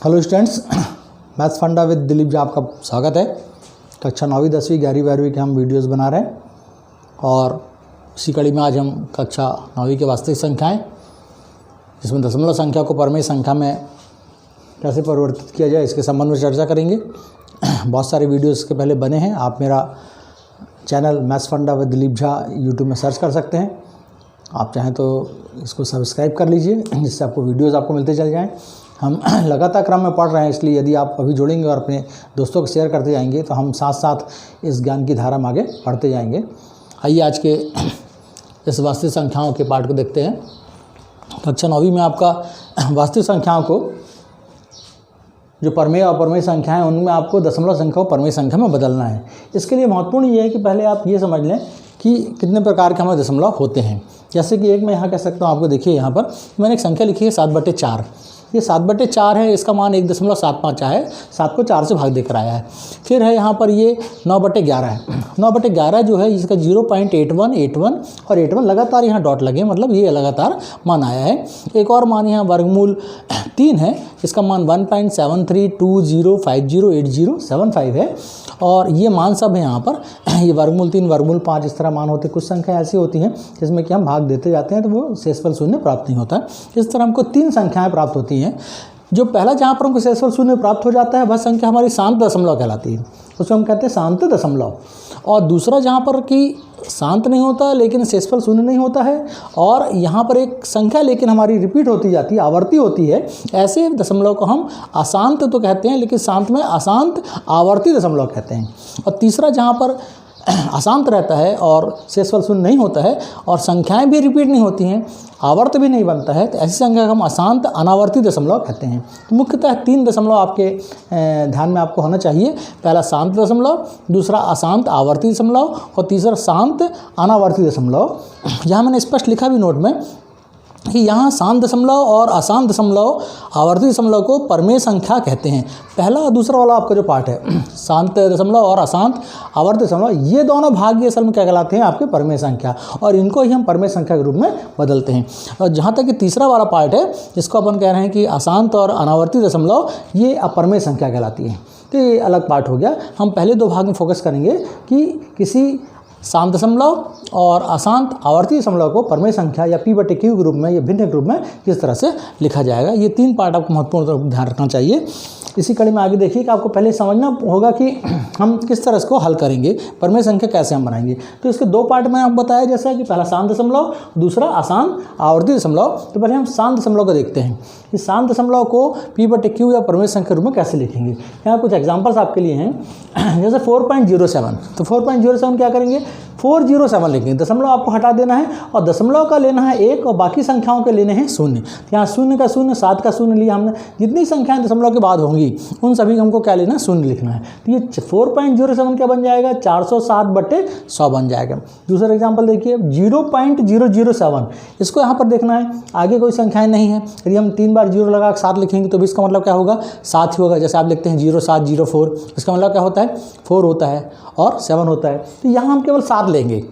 Hello students, maths फंडा with Dilip ji आपका स्वागत है। कक्षा 9वीं 10वीं 11वीं 12वीं के हम वीडियोस बना रहे हैं और इसी कड़ी में आज हम कक्षा 9वीं के वास्तविक संख्याएं जिसमें दशमलव संख्या को परमेय संख्या में कैसे परिवर्तित किया जाए इसके संबंध में चर्चा करेंगे। बहुत सारे वीडियोस इसके पहले बने हैं। आप मेरा चैनल मैथ्स फंडा विद दिलीप झा यूट्यूब में सर्च कर सकते हैं। आप चाहें तो इसको सब्सक्राइब कर लीजिए जिससे आपको वीडियोज़ आपको मिलते चल जाएँ। हम लगातार क्रम में पढ़ रहे हैं, इसलिए यदि आप अभी जुड़ेंगे और अपने दोस्तों को शेयर करते जाएंगे तो हम साथ साथ इस ज्ञान की धारा में आगे बढ़ते जाएंगे। आइए आज के इस वास्तविक संख्याओं के पाठ को देखते हैं। कक्षा 9वीं में आपका वास्तविक संख्याओं को जो परमेय और अपर्मेय संख्या है उनमें आपको दशमलव संख्या को परमेय संख्या में बदलना है। इसके लिए महत्वपूर्ण ये है कि पहले आप ये समझ लें कि कितने प्रकार के हमारे दशमलव होते हैं। जैसे कि एक मैं यहाँ कह सकता हूँ, आपको देखिए यहाँ पर मैंने एक संख्या लिखी है 7/4। ये 7/4 है, इसका मान 1.75 है, 7 को 4 से भाग देकर आया है। फिर है यहाँ पर ये 9/11 है। 9/11 जो है इसका 0.81 और 81 लगातार यहाँ डॉट लगे, मतलब ये लगातार मान आया है। एक और मान यहाँ वर्गमूल 3 है, इसका मान 1.7320508075 है और ये मान सब है यहाँ पर। ये वर्गमूल 3 वर्गमूल 5 इस तरह मान होते हैं। कुछ संख्या ऐसी होती हैं जिसमें कि हम भाग देते जाते हैं तो वो शेषफल शून्य प्राप्त नहीं होता है। इस तरह हमको 3 संख्याएं प्राप्त होती हैं। जो पहला जहाँ पर हमको शेषफल शून्य प्राप्त हो जाता है वह संख्या हमारी शांत दशमलव कहलाती है, उसको हम कहते हैं शांत दशमलव। और दूसरा जहाँ पर कि शांत नहीं होता लेकिन शेषफल शून्य नहीं होता है और यहाँ पर एक संख्या लेकिन हमारी रिपीट होती जाती है, आवर्ती होती है, ऐसे दशमलव को हम अशांत तो कहते हैं लेकिन शांत में अशांत आवर्ती दशमलव कहते हैं। और तीसरा जहाँ पर अशांत रहता है और शेषफल शून्य नहीं होता है और संख्याएं भी रिपीट नहीं होती हैं, आवर्त भी नहीं बनता है, तो ऐसी संख्या को हम अशांत अनावर्ती दशमलव कहते हैं। तो मुख्यतः 3 दशमलव आपके ध्यान में आपको होना चाहिए। पहला शांत दशमलव, दूसरा अशांत आवर्ती दशमलव और तीसरा शांत अनावर्ती दशमलव। यहाँ मैंने स्पष्ट लिखा भी नोट में कि यहाँ शांत दशमलव और अशांत दशमलव आवर्ती दशमलव को परमेय संख्या कहते हैं। पहला और दूसरा वाला आपका जो पार्ट है शांत दशमलव और अशांत आवर्ती दशमलव, ये दोनों भाग ये असल में क्या कहलाते हैं आपके परमेय संख्या, और इनको ही हम परमेय संख्या के रूप में बदलते हैं। और जहाँ तक कि तीसरा वाला पार्ट है जिसको अपन कह रहे हैं कि अशांत और अनावर्ती दशमलव, ये अपरमेय संख्या कहलाती है। तो ये अलग पार्ट हो गया। हम पहले 2 भाग में फोकस करेंगे कि किसी शांत दशमलव और अशांत आवर्ती दशमलव को परमेय संख्या या P/Q के रूप में या भिन्न के रूप में किस तरह से लिखा जाएगा। ये 3 पार्ट आपको महत्वपूर्ण ध्यान रखना चाहिए। इसी कड़ी में आगे देखिए कि आपको पहले समझना होगा कि हम किस तरह इसको हल करेंगे, परमेय संख्या कैसे हम बनाएंगे। तो इसके 2 पार्ट मैंने आपको बताया, जैसा कि पहला शांत दशमलव, दूसरा अशांत आवर्ती दशमलव। तो पहले हम शांत दशमलव को देखते हैं कि शांत दशमलव को P/Q या परमेय संख्या के रूप में कैसे लिखेंगे। यहाँ कुछ एग्जाम्पल्स आपके लिए हैं, जैसे 4.07। तो 4.07 क्या करेंगे, 407 लिखेंगे। दशमलव आपको हटा देना है और दशमलव का लेना है 1 और बाकी संख्याओं के लेने हैं 0। यहाँ 0 का 0, 7 का 0 लिया हमने। जितनी संख्याएं दशमलव के बाद होंगी उन सभी को हमको क्या लेना है, 0 लिखना है। तो ये 4.07 क्या बन जाएगा, 407/100 बन जाएगा। दूसरा एग्जाम्पल देखिए 0.007, इसको यहाँ पर देखना है, आगे कोई संख्याएं नहीं है। यदि हम 3 बार 0 लगा 7 लिखेंगे तो भी इसका मतलब क्या होगा, 7 ही होगा। जैसे आप लिखते हैं 0704, इसका मतलब क्या होता है, 4 होता है और 7 होता है। तो यहाँ हम केवल 7 लेंगे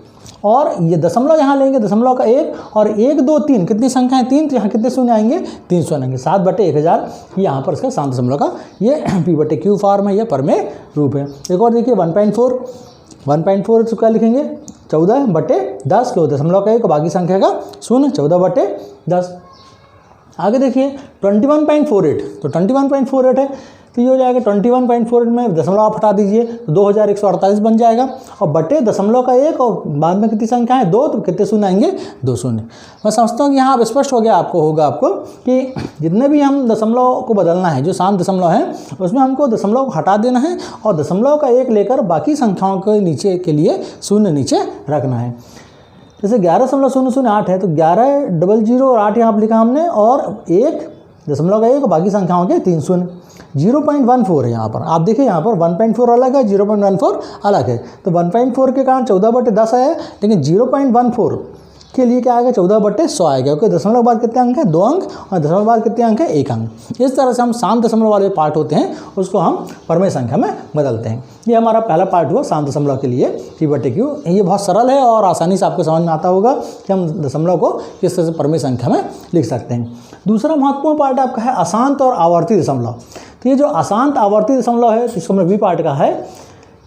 और ये दशमलव यहाँ लेंगे, दशमलव का 1 और 1 2 3 कितनी संख्या है, 3, तो यहाँ कितने शून्य आएंगे, 3 शून्य आएंगे। 7/1000 यहाँ पर इसका शांत दशमलव का ये P/Q फॉर्म है, यह परमेय रूप है। एक और देखिए 1.4 इसको क्या लिखेंगे, 14/10, क्यों, दशमलव का 1 और बाकी संख्या का 0, 14/10। आगे देखिए 21.48, तो 21.48 है, तो ये हो जाएगा 21.48 में दशमलव आप हटा दीजिए तो 2148 बन जाएगा और बटे दशमलव का 1 और बाद में कितनी संख्या है, 2, तो कितने शून्य आएंगे, 2 शून्य। मैं समझता हूँ कि यहाँ अब स्पष्ट हो गया आपको कि जितने भी हम दशमलव को बदलना है, जो शांत दशमलव है उसमें हमको दशमलव को हटा देना है और दशमलव का 1 लेकर बाकी संख्याओं के नीचे के लिए 0 नीचे रखना है। जैसे 11.008 है तो 11 और 8 यहाँ पर लिखा हमने और 1 दशमलव का 1 और बाकी संख्याओं के 3 शून्य। 0.14 है यहाँ पर, आप देखिए यहाँ पर 1.4 अलग है, 0.14 अलग है। तो 1.4 के कारण 14/10 है, लेकिन 0.14 के लिए क्या आएगा 14/100 आएगा, क्योंकि दशमलव के बाद कितने अंक हैं 2 अंक, और दशमलव के बाद कितने अंक हैं 1 अंक। इस तरह से हम शांत दशमलव वाले पार्ट होते हैं उसको हम परमेय संख्या में बदलते हैं। ये हमारा पहला पार्ट हुआ शांत दशमलव के लिए P/Q। ये बहुत सरल है और आसानी से आपको समझ में आता होगा कि हम दशमलव को किस तरह से परमेय संख्या में लिख सकते हैं। दूसरा महत्वपूर्ण पार्ट आपका है अशांत और आवर्ती दशमलव। तो ये जो अशांत आवर्ती दशमलव है जिसको हमने V पार्ट का है,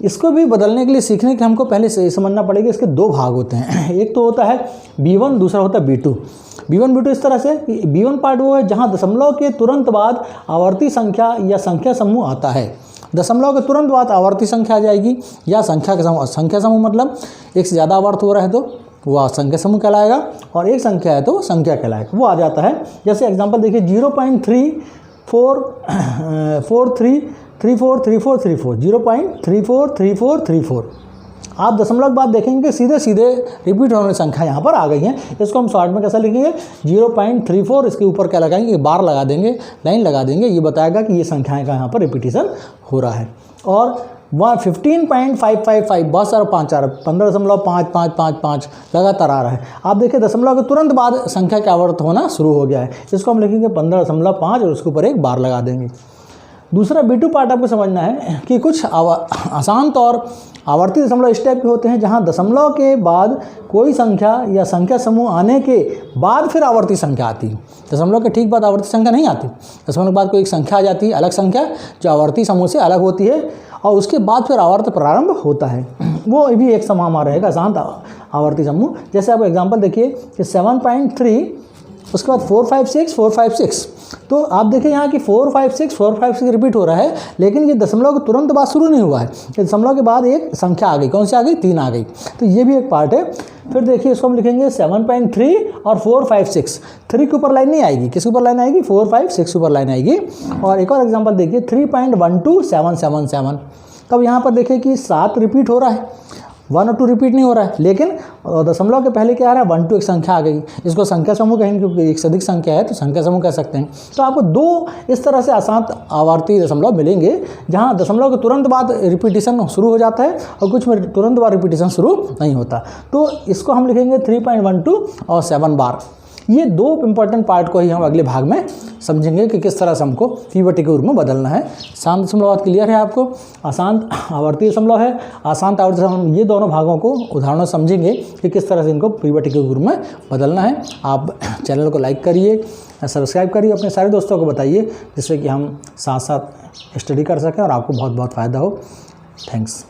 इसको भी बदलने के लिए सीखने के हमको पहले से समझना पड़ेगा। इसके 2 भाग होते हैं, एक तो होता है B1, दूसरा होता है B2। B1 B2 इस तरह से, B1 पार्ट वो है जहाँ दशमलव के तुरंत बाद आवर्ती संख्या या संख्या समूह आता है। दशमलव के तुरंत बाद आवर्ती संख्या आ जाएगी या संख्या समूह मतलब एक से ज़्यादा आवर्त हो रहा है तो वह संख्या समूह कहलाएगा, और एक संख्या है तो वो संख्या कहलाएगा, वो आ जाता है। जैसे एग्जांपल देखिए 0.34343434 आप दशमलव के बाद देखेंगे सीधे सीधे रिपीट होने वाली संख्या यहाँ पर आ गई है। इसको हम शॉर्ट में कैसा लिखेंगे 0.34, इसके ऊपर क्या लगाएंगे बार लगा देंगे, लाइन लगा देंगे, ये बताएगा कि ये संख्याएं का यहाँ पर रिपीटिशन हो रहा है। और 15.555 बहुत सारा 5 आ रहा है, 15.5555 लगातार आ रहा है। आप देखिए दशमलव के तुरंत बाद संख्या का आवर्त होना शुरू हो गया है, इसको हम लिखेंगे 15.5 और उसके ऊपर एक बार लगा देंगे। दूसरा B2 पार्ट आपको समझना है कि कुछ अशांत और आवर्ती दशमलव इस टाइप के होते हैं जहां दशमलव के बाद कोई संख्या या संख्या समूह आने के बाद फिर आवर्ती संख्या आती है। दशमलव के ठीक बाद आवर्ती संख्या नहीं आती, दशमलव के बाद कोई एक संख्या आ जाती है, अलग संख्या जो आवर्ती समूह से अलग होती है, और उसके बाद फिर आवर्त प्रारंभ होता है। वो भी एक समूह हमारा रहेगा अशांत आवर्ती समूह। जैसे आप एग्जाम्पल देखिए कि 7.3, उसके बाद 456 तो आप देखिए यहाँ कि 456 रिपीट हो रहा है, लेकिन ये दशमलव के तुरंत बाद शुरू नहीं हुआ है, दशमलव के बाद एक संख्या आ गई, कौन सी आ गई 3 आ गई, तो ये भी एक पार्ट है। फिर देखिए इसको हम लिखेंगे 7.3 और 456, 3 के ऊपर लाइन नहीं आएगी, किसके ऊपर लाइन आएगी 456 के ऊपर लाइन आएगी। और एक और एग्जाम्पल देखिए 3.12777, तब यहाँ पर देखिए कि 7 रिपीट हो रहा है, 1 और 2 रिपीट नहीं हो रहा है, लेकिन दशमलव के पहले क्या आ रहा है 1 2 एक संख्या आ गई, इसको संख्या समूह कहेंगे क्योंकि एक से अधिक संख्या है तो संख्या समूह कह सकते हैं। तो आपको 2 इस तरह से अशांत आवर्ती दशमलव मिलेंगे जहां दशमलव के तुरंत बाद रिपीटिशन शुरू हो जाता है और कुछ में तुरंत बाद रिपीटिशन शुरू नहीं होता। तो इसको हम लिखेंगे 3.12 और 7 बार। ये 2 इंपॉर्टेंट पार्ट को ही हम अगले भाग में समझेंगे कि किस तरह से हमको P/Q के रूप में बदलना है। शांत दशमलव क्लियर है आपको, अशांत आवर्ती दशमलव है, अशांत आवर्ती दशमलव, ये दोनों भागों को उदाहरणों समझेंगे कि किस तरह से इनको P/Q के रूप में बदलना है। आप चैनल को लाइक करिए, सब्सक्राइब करिए, अपने सारे दोस्तों को बताइए जिससे कि हम साथ साथ स्टडी कर सकें और आपको बहुत बहुत फ़ायदा हो। थैंक्स।